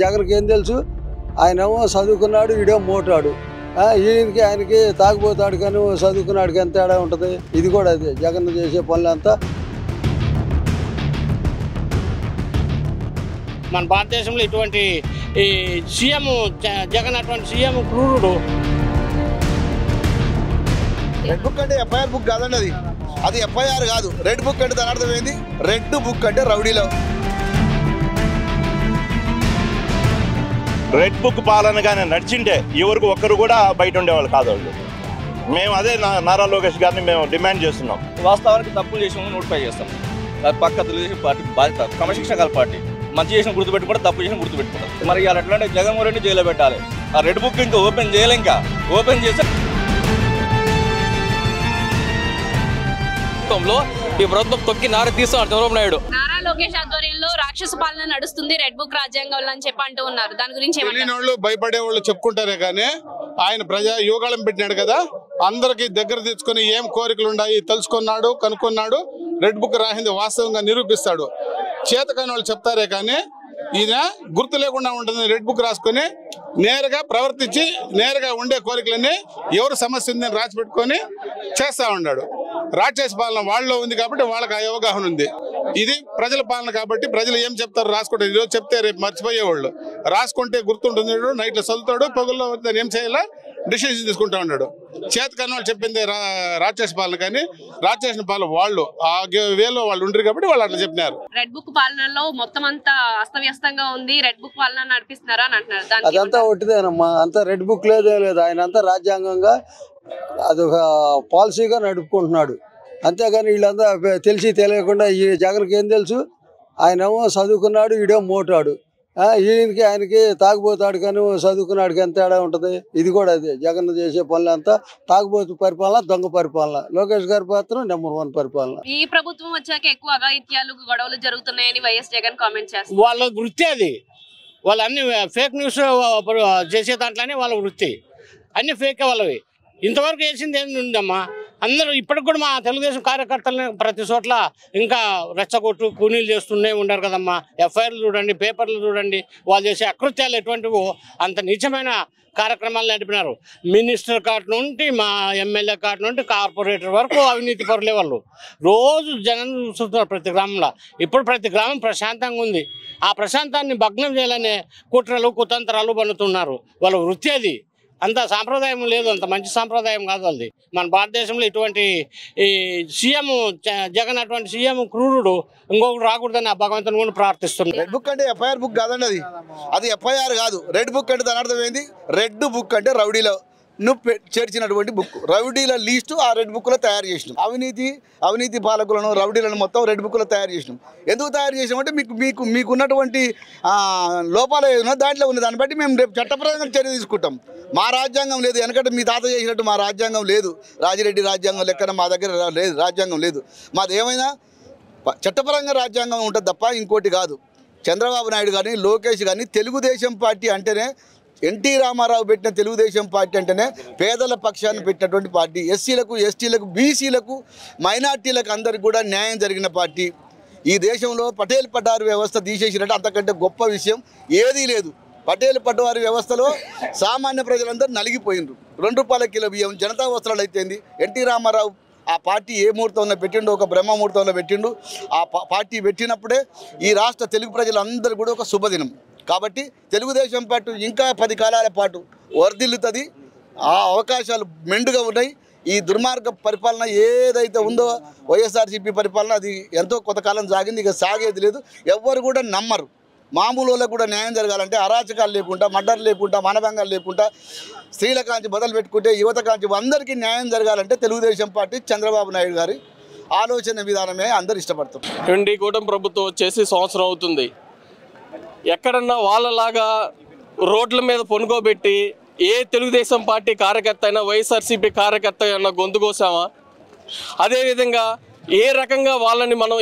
జగన్కి ఏం తెలుసు? ఆయనేమో చదువుకున్నాడు, ఈడేమో మోటాడు. ఆయనకి తాగుపోతాడు కానీ చదువుకున్నాడికి ఎంత తేడా ఉంటుంది? ఇది కూడా అదే జగన్ చేసే పనులంతా. మన భారతదేశంలో ఇటువంటి ఈ సీఎం జగన్ అటువంటి సీఎం క్రూరుడు. రెడ్ బుక్ అంటే ఎఫ్ఐఆర్ బుక్ కాదండి, అది ఎఫ్ఐఆర్ కాదు. రెడ్ బుక్ అంటే దాని అర్థం ఏంది? రెడ్ బుక్ అంటే రౌడీలో. రెడ్ బుక్ పాలనగానే నడిచింటే ఎవరికి ఒక్కరు కూడా బయట ఉండేవాళ్ళు కాదు వాళ్ళు. మేము అదే నారా లోకేష్ గారిని మేము డిమాండ్ చేస్తున్నాం. వాస్తవానికి తప్పులు చేసిన నోటిఫై చేస్తాం. పక్క తెలుగుదేశం పార్టీ బాధ్యత, క్రమశిక్షణ పార్టీ. మంచి చేసిన గుర్తుపెట్టుకుంటే తప్పు చేసిన గుర్తుపెట్టుకుంటాం. మరి ఇవాళ ఎట్లా అంటే జగన్మోహన్ రెడ్డి జైల్లో పెట్టాలి. ఆ రెడ్ బుక్ ఇంకా ఓపెన్ చేయలే, ఇంకా ఓపెన్ చేస్తే ఈ ప్రభుత్వం తొక్కి నార తీస్తున్నారు చంద్రబాబు నాయుడు. నారా లోకేష్ ఆధ్వర్యంలో రాక్షస పాలన నడుస్తుంది రెడ్ బుక్ రాజ్యాంగం అని చెప్పి అంటూ ఉన్నారు. దాని గురించి వాళ్ళు భయపడే వాళ్ళు చెప్పుకుంటారే కానీ ఆయన ప్రజా యోగాళం పెట్టినాడు కదా, అందరికి దగ్గర తెచ్చుకొని ఏం కోరికలు ఉన్నాయి తెలుసుకున్నాడు, కనుక్కున్నాడు. రెడ్ బుక్ రాసింది వాస్తవంగా నిరూపిస్తాడు. చేతకాని వాళ్ళు చెప్తారే కానీ ఈయన గుర్తు లేకుండా ఉంటుంది. రెడ్ బుక్ రాసుకొని నేరుగా ప్రవర్తించి నేరుగా ఉండే కోరికలన్నీ ఎవరు సమస్య ఉందని రాసి పెట్టుకొని చేస్తా ఉన్నాడు. రాక్షస పాలన వాళ్ళలో ఉంది కాబట్టి వాళ్ళకి ఆ అవగాహన ఉంది. ఇది ప్రజల పాలన కాబట్టి ప్రజలు ఏం చెప్తారు రాసుకుంటారు. ఈరోజు చెప్తే రేపు మర్చిపోయేవాళ్ళు. రాసుకుంటే గుర్తుంటుంది. నైట్లో చదువుతాడు, పగుల్లో దాన్ని ఏం చేయాలా డిసిషన్ తీసుకుంటా ఉన్నాడు. చేతకాని వాళ్ళు చెప్పింది రాక్షస పాలన, కానీ రాక్షస పాలన వాళ్ళు ఆ వేలో వాళ్ళు ఉండరు కాబట్టి వాళ్ళు అట్లా చెప్పినారు. రెడ్ బుక్ పాలనలో మొత్తం అంతా అస్తవ్యస్తంగా ఉంది, రెడ్ బుక్ పాలన నడిపిస్తున్నారా అని అంటున్నారు. అదంతా ఒట్టిదేనమ్మా, అంతా రెడ్ బుక్ లేదే లేదు. ఆయన అంతా రాజ్యాంగంగా అదొక పాలసీగా నడుపుకుంటున్నాడు. అంతేగాని వీళ్ళంతా తెలిసి తెలియకుండా ఈ జగన్కి ఏం తెలుసు? ఆయనేమో చదువుకున్నాడు, ఈడేమో మోటాడు. ఆయనకి తాగుపోతాడు కానీ చదువుకున్నాడికి ఎంత తేడా ఉంటుంది? ఇది కూడా అదే జగన్ చేసే పనులంతా తాగుబోతు పరిపాలన, దొంగ పరిపాలన. లోకేష్ గారి పాత్ర నెంబర్ 1 పరిపాలన. ఈ ప్రభుత్వం వచ్చాక ఎక్కువ అఘాయిత్యాలు, గొడవలు జరుగుతున్నాయని వైఎస్ జగన్ కామెంట్ చేస్తారు. వాళ్ళ వృత్తి అది. వాళ్ళు అన్ని ఫేక్ న్యూస్ చేసే దాంట్లోనే వాళ్ళ వృత్తి. అన్ని ఫేక్ వాళ్ళవి. ఇంతవరకు వేసింది ఏమి ఉందమ్మా? అందరూ ఇప్పటికి కూడా మా తెలుగుదేశం కార్యకర్తలని ప్రతి చోట్ల ఇంకా రెచ్చగొట్టు కూనీలు చేస్తూనే ఉండరు కదమ్మా. ఎఫ్ఐఆర్లు చూడండి, పేపర్లు చూడండి. వాళ్ళు చేసే అకృత్యాలు ఎటువంటివో అంత నిజమైన కార్యక్రమాలు నడిపినారు. మినిస్టర్ కాటి నుండి మా ఎమ్మెల్యే కాటి నుండి కార్పొరేటర్ వరకు అవినీతి పరులే వాళ్ళు. రోజు జనం చూస్తున్నారు ప్రతి గ్రామంలో. ఇప్పుడు ప్రతి గ్రామం ప్రశాంతంగా ఉంది. ఆ ప్రశాంతాన్ని భగ్నం చేయాలనే కుట్రలు, కుతంత్రాలు పన్నుతున్నారు. వాళ్ళ వృత్తి అది. అంత సాంప్రదాయం లేదు, అంత మంచి సాంప్రదాయం కాదు అది. మన భారతదేశంలో ఇటువంటి ఈ సీఎం జగన్ అటువంటి సీఎం క్రూరుడు ఇంకొకటి రాకూడదని ఆ భగవంతుని కూడా ప్రార్థిస్తున్నాను. రెడ్ బుక్ అంటే ఎఫ్ఐఆర్ బుక్ కాదండి, అది ఎఫ్ఐఆర్ కాదు. రెడ్ బుక్ అంటే దాని అర్థం ఏంది? రెడ్ బుక్ అంటే రౌడీలో నువ్వు చేర్చినటువంటి బుక్. రౌడీల లిస్టు ఆ రెడ్ బుక్లో తయారు చేసినాం. అవినీతి పాలకులను, రౌడీలను మొత్తం రెడ్ బుక్లో తయారు చేసినాం. ఎందుకు తయారు చేసినామంటే మీకున్నటువంటి లోపాలు ఏదైనా దాంట్లో ఉంది. దాన్ని బట్టి మేము రేపు చట్టపరంగా చర్య తీసుకుంటాం. మా రాజ్యాంగం లేదు, ఎందుకంటే మీ తాత చేసినట్టు మా రాజ్యాంగం లేదు. రాజిరెడ్డి రాజ్యాంగం లెక్కన మా దగ్గర లేదు, రాజ్యాంగం లేదు. మాది ఏమైనా చట్టపరంగా రాజ్యాంగం ఉంటుంది తప్ప ఇంకోటి కాదు. చంద్రబాబు నాయుడు కానీ, లోకేష్ కానీ తెలుగుదేశం పార్టీ అంటేనే, ఎన్టీ రామారావు పెట్టిన తెలుగుదేశం పార్టీ అంటేనే పేదల పక్షాన్ని పెట్టినటువంటి పార్టీ. ఎస్సీలకు, ఎస్టీలకు, బీసీలకు, మైనార్టీలకు అందరికి కూడా న్యాయం జరిగిన పార్టీ. ఈ దేశంలో పటేల్ పట్వారీ వ్యవస్థ తీసేసినట్టు అంతకంటే గొప్ప విషయం ఏదీ లేదు. పటేల్ పట్వారీ వ్యవస్థలో సామాన్య ప్రజలందరూ నలిగిపోయినరు. 2 రూపాయల కిలో బియ్యం, జనతా వస్త్రాలు అయితేంది. ఎన్టీ రామారావు ఆ పార్టీ ఏ ముహూర్తంలో పెట్టిండు? ఒక బ్రహ్మ ముహూర్తంలో పెట్టిండు. ఆ పార్టీ పెట్టినప్పుడే ఈ రాష్ట్ర తెలుగు ప్రజలందరూ కూడా ఒక శుభదినం. కాబట్టి తెలుగుదేశం పార్టీ ఇంకా 10 కాలాల పాటు వర్ధిల్లుతుంది. ఆ అవకాశాలు మెండుగా ఉన్నాయి. ఈ దుర్మార్గ పరిపాలన ఏదైతే ఉందో వైఎస్ఆర్సీపీ పరిపాలన, అది ఎంతో కొంతకాలం సాగింది, ఇక సాగేది లేదు. ఎవ్వరు కూడా నమ్మరు. మామూలు వాళ్ళకు కూడా న్యాయం జరగాలంటే అరాచకాలు లేకుండా, మర్డర్ లేకుండా, మానభంగాలు లేకుండా, స్త్రీల కాంచి మొదలు పెట్టుకుంటే యువత కాంచి అందరికీ న్యాయం జరగాలంటే తెలుగుదేశం పార్టీ, చంద్రబాబు నాయుడు గారి ఆలోచన విధానమే అందరు ఇష్టపడుతున్నారు. కూటమి ప్రభుత్వం వచ్చేసి సంవత్సరం అవుతుంది. ఎక్కడన్నా వాళ్ళలాగా రోడ్ల మీద పొనుగోబెట్టి ఏ తెలుగుదేశం పార్టీ కార్యకర్త అయినా, వైఎస్ఆర్సీపీ కార్యకర్త అయినా గొంతు కోసామా? అదేవిధంగా ఏ రకంగా వాళ్ళని మనం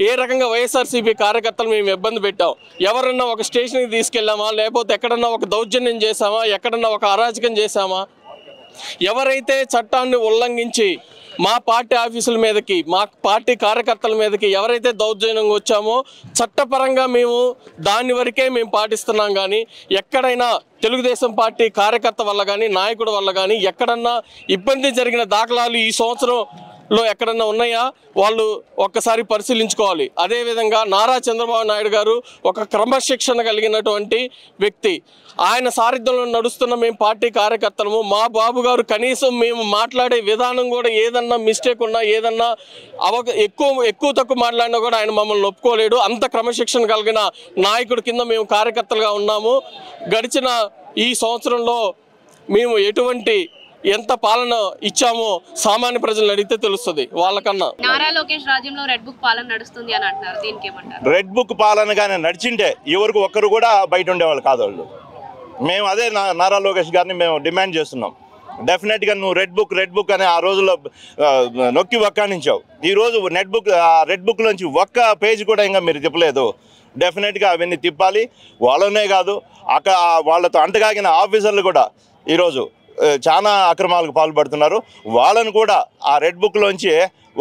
ఏ రకంగా వైఎస్ఆర్సీపీ కార్యకర్తలు మేము ఇబ్బంది పెట్టాం? ఎవరన్నా ఒక స్టేషన్కి తీసుకెళ్ళామా? లేకపోతే ఎక్కడన్నా ఒక దౌర్జన్యం చేశామా? ఎక్కడన్నా ఒక అరాచకం చేశామా? ఎవరైతే చట్టాన్ని ఉల్లంఘించి మా పార్టీ ఆఫీసుల మీదకి, మా పార్టీ కార్యకర్తల మీదకి ఎవరైతే దౌర్జన్యంగా వచ్చామో చట్టపరంగా మేము దాని వరకే మేము పాటిస్తున్నాం. కానీ ఎక్కడైనా తెలుగుదేశం పార్టీ కార్యకర్త వల్ల కానీ నాయకుడి వల్ల కానీ ఎక్కడన్నా ఇబ్బంది జరిగిన దాఖలాలు ఈ సంవత్సరంలో ఎక్కడన్నా ఉన్నాయా వాళ్ళు ఒక్కసారి పరిశీలించుకోవాలి. అదేవిధంగా నారా చంద్రబాబు నాయుడు గారు ఒక క్రమశిక్షణ కలిగినటువంటి వ్యక్తి. ఆయన సారథ్యంలో నడుస్తున్న మేము పార్టీ కార్యకర్తలము. మా బాబు గారు కనీసం మేము మాట్లాడే విధానం కూడా ఏదన్నా మిస్టేక్ ఉన్నా, ఏదన్నా ఎక్కువ తక్కువ మాట్లాడినా కూడా ఆయన మమ్మల్ని ఒప్పుకోలేడు. అంత క్రమశిక్షణ కలిగిన నాయకుడి కింద మేము కార్యకర్తలుగా ఉన్నాము. గడిచిన ఈ సంవత్సరంలో మేము ఎంత పాలన ఇచ్చామో సామాన్య ప్రజలను అడిగితే తెలుస్తుంది వాళ్ళకన్నా. నారా లోకేష్ రాజ్యంలో రెడ్ బుక్ పాలన నడుస్తుంది అని అంటున్నారు, దీనికి ఏమంటారు? రెడ్ బుక్ పాలనగానే నడిచింటే ఎవరికి ఒక్కరు కూడా బయట ఉండేవాళ్ళు కాదు వాళ్ళు. మేము అదే నారా లోకేష్ గారిని మేము డిమాండ్ చేస్తున్నాం. డెఫినెట్గా నువ్వు రెడ్ బుక్ అని ఆ రోజుల్లో నొక్కి వక్కానించావు. ఈరోజు రెడ్ బుక్లోంచి ఒక్క పేజ్ కూడా ఇంకా మీరు తిప్పలేదు. డెఫినెట్గా అవన్నీ తిప్పాలి. వాళ్ళనే కాదు, వాళ్ళతో అంటగాగిన ఆఫీసర్లు కూడా ఈరోజు చాలా అక్రమాలకు పాల్పడుతున్నారు. వాళ్ళను కూడా ఆ రెడ్ బుక్లోంచి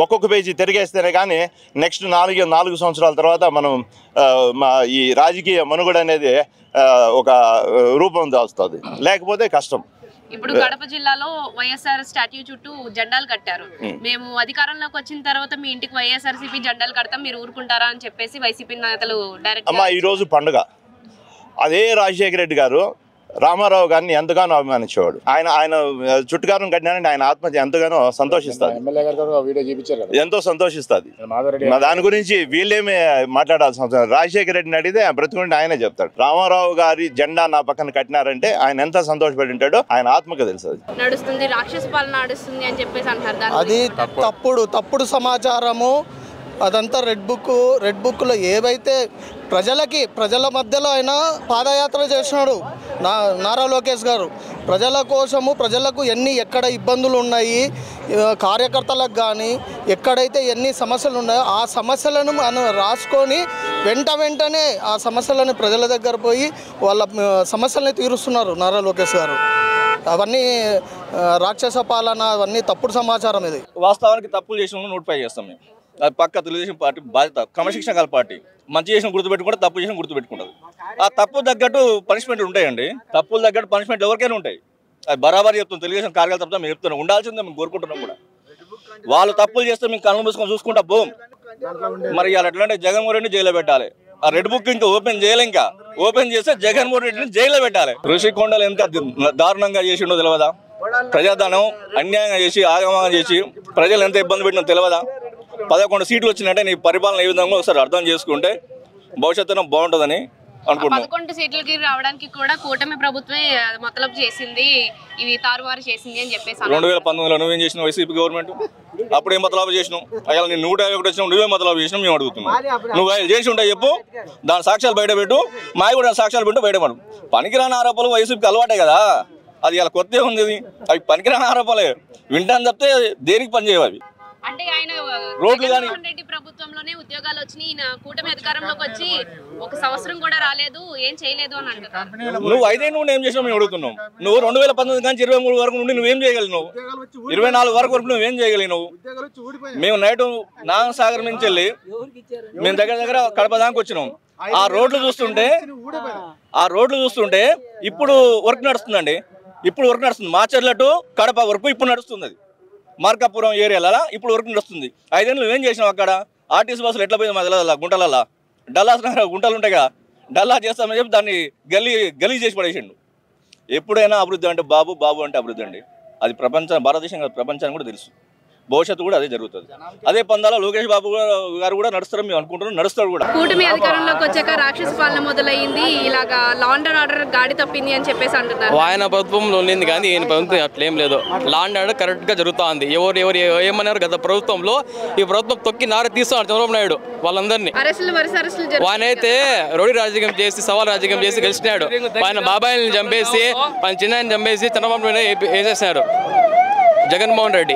ఒక్కొక్క పేజీ తిరిగేస్తేనే కానీ నెక్స్ట్ 4 సంవత్సరాల తర్వాత మనం ఈ రాజకీయ మనుగడ అనేది ఒక రూపం దాల్స్తుంది. లేకపోతే కష్టం. ఇప్పుడు కడప జిల్లాలో వైఎస్ఆర్ స్టాట్యూ చుట్టూ జెండాలు కట్టారు. మేము అధికారంలోకి వచ్చిన తర్వాత మీ ఇంటికి వైఎస్ఆర్సీపీ జెండాలు కడతాం, మీరు ఊరుకుంటారా అని చెప్పేసి వైసీపీ నేతలు డైరెక్ట్. అమ్మా, ఈరోజు పండుగ. అదే రాజశేఖర రెడ్డి గారు రామారావు గారిని ఎంతగానో అభిమానించేవాడు. ఆయన చుట్టుకారం కట్టినానంటే ఆయన ఆత్మ ఎంతగానో సంతోషిస్తుంది, ఎంతో సంతోషిస్తుంది. దాని గురించి వీళ్ళేమి మాట్లాడాల్సిన అవసరం. రాజశేఖర రెడ్డిని అడిగితే బ్రతుకుంటే ఆయనే చెప్తాడు. రామారావు గారి జెండా నా పక్కన కట్టినారంటే ఆయన ఎంత సంతోషపడి ఉంటాడో ఆయన ఆత్మకు తెలుసు. నడుస్తుంది రాక్షస పాలన నడుస్తుంది అని చెప్పేసి అంటారు. అది తప్పుడు సమాచారము. అదంతా రెడ్ బుక్లో ఏవైతే ప్రజల మధ్యలో ఆయన పాదయాత్ర చేసినాడు నారా లోకేష్ గారు. ప్రజల కోసము, ప్రజలకు ఎక్కడ ఇబ్బందులు ఉన్నాయి, కార్యకర్తలకు కానీ ఎక్కడైతే ఎన్ని సమస్యలు ఉన్నాయో ఆ సమస్యలను మనం రాసుకొని వెంటనే ఆ సమస్యలను ప్రజల దగ్గర పోయి వాళ్ళ సమస్యల్ని తీరుస్తున్నారు నారా లోకేష్ గారు. అవన్నీ రాక్షస పాలన, అవన్నీ తప్పుడు సమాచారం. ఇది వాస్తవానికి తప్పులు చేసిన నోటిఫై చేస్తాం మేము. అది పక్క తెలుగుదేశం పార్టీ బాధ్యత. క్రమశిక్షణ గల పార్టీ. మంచి చేసిన గుర్తుపెట్టుకుంటే, తప్పు చేసిన గుర్తుపెట్టుకుంటుంది. ఆ తప్పు తగ్గట్టు పనిష్మెంట్లు ఉంటాయండి. తప్పులు తగ్గట్టు పనిష్మెంట్లు ఎవరికైనా ఉంటాయి. అది బరాబర్ చెప్తాం. తెలుగుదేశం కార్యాలయం తప్ప మేము చెప్తున్నాం, ఉండాల్సిందే మేము కోరుకుంటున్నాం కూడా. వాళ్ళు తప్పులు చేస్తే మేము కళ్ళు మూసుకొని చూసుకుంటా బోమ్. మరి ఇవాళ ఎట్లంటే జగన్మోహన్ రెడ్డిని జైల్లో పెట్టాలి. ఆ రెడ్ బుక్ ఇంకా ఓపెన్ చేయలే. ఇంకా ఓపెన్ చేస్తే జగన్మోహన్ రెడ్డిని జైల్లో పెట్టాలి. ఋషికొండలు ఎంత దారుణంగా చేసిండో తెలియదా? ప్రజాధనం అన్యాయంగా చేసి, ఆగమంగా చేసి ప్రజలు ఎంత ఇబ్బంది పెట్టినో తెలియదా? 11 సీట్లు వచ్చినట్టే నీ పరిపాలన ఏ విధంగా ఒకసారి అర్థం చేసుకుంటే భవిష్యత్తులో బాగుంటుందని అనుకుంటున్నాను. 11 సీట్లకి రావడానికి కూడా కూటమి ప్రభుత్వమే మతలబు చేసింది, ఇవి తారువారు చేసింది అని చెప్పేసి. 2019లో నువ్వేం చేసినావు? వైసీపీ గవర్నమెంట్ అప్పుడు ఏం మతలాభం చేసినావు? అయ్యా నేను 151 వచ్చినా నువ్వే మతలాభం చేసినావు మేము అడుగుతున్నాం. నువ్వు చేసి ఉంటాయి చెప్పు, దాని సాక్ష్యాలు బయట పెట్టు, మావి కూడా సాక్ష్యాలు పెట్టు, బయటపడు. పనికిరాని ఆరోపణలు వైసీపీకి అలవాటే కదా. అది ఇలా కొత్త ఉంది. అవి పనికిరాని ఆరోపణలే. వింటాను చెప్తే దేనికి పని చేయవు అవి. అంటే ఆయన జగన్మోహన్ రెడ్డి ప్రభుత్వంలోనే ఉద్యోగాలు వచ్చినాయి, కూటమి అధికారంలోకి వచ్చి 1 సంవత్సరం కూడా రాలేదు, ఏం చేయలేదు అని అంటారు. నువ్వు 5 ఏళ్ళు ఏం చేసినావు మేము అడుగుతున్నావు. నువ్వు 2019 నుంచి 23 వరకు నుండి నువ్వేం చేయగలిగినావు? 24 వరకు నువ్వేం చేయగలిగినావు? మేము నైట్ నాగసాగర్ నుంచి వెళ్ళి మేము దగ్గర కడప దాకా వచ్చినాం. ఆ రోడ్లు చూస్తుంటే ఇప్పుడు వర్క్ నడుస్తుందండి. ఇప్పుడు వర్క్ నడుస్తుంది. మాచర్ల టు కడప వరకు ఇప్పుడు నడుస్తుంది. అది మార్కాపురం ఏరియాలో ఇప్పుడు వర్క్ నడుస్తుంది. 5 ఏళ్ళు నువ్వేం చేసినావు? అక్కడ ఆర్టీసీ బస్సులు ఎట్లా పోయింది? మా గుంటలలో డల్లాస్ గుంటలు ఉంటాయి కదా, డల్లా చేస్తామని చెప్పి దాన్ని గలీ చేసి పడేసిండు. ఎప్పుడైనా అభివృద్ధి అంటే బాబు అంటే అభివృద్ధి అండి. అది భారతదేశం కాదు, ప్రపంచానికి కూడా తెలుసు. భవిష్యత్తు కూడా అదే జరుగుతుంది. అదే పందాలో లోకేష్ బాబు గారు కూడా నడుస్తారని మేము అనుకుంటున్నాం, నడుస్తాడు కూడా. కూటమి అధికారంలోకి వచ్చాక రాక్షస పాలన మొదలైంది, ఇలాగా లా అండ్ ఆర్డర్ గాడి తప్పింది అని చెప్పేసి అంటున్నారు. ఆయన ప్రభుత్వంలో ఉండింది కానీ ఈయన ప్రభుత్వం అట్లేం లేదు. లా అండ్ ఆర్డర్ కరెక్ట్ గా జరుగుతూ ఉంది. ఎవరు ఏమన్నారు? గత ప్రభుత్వంలో ఈ ప్రభుత్వం తొక్కి నార తీస్తున్నారు చంద్రబాబు నాయుడు వాళ్ళందరినీ. ఆయన అయితే రౌడీ రాజకీయం చేసి, సవాల్ రాజకీయం చేసి గెలిచినాడు. ఆయన బాబాయిని చంపేసి, ఆయన చిన్నాయని చంపేసి చంద్రబాబు నాయుడు వేసేసినాడు జగన్మోహన్ రెడ్డి.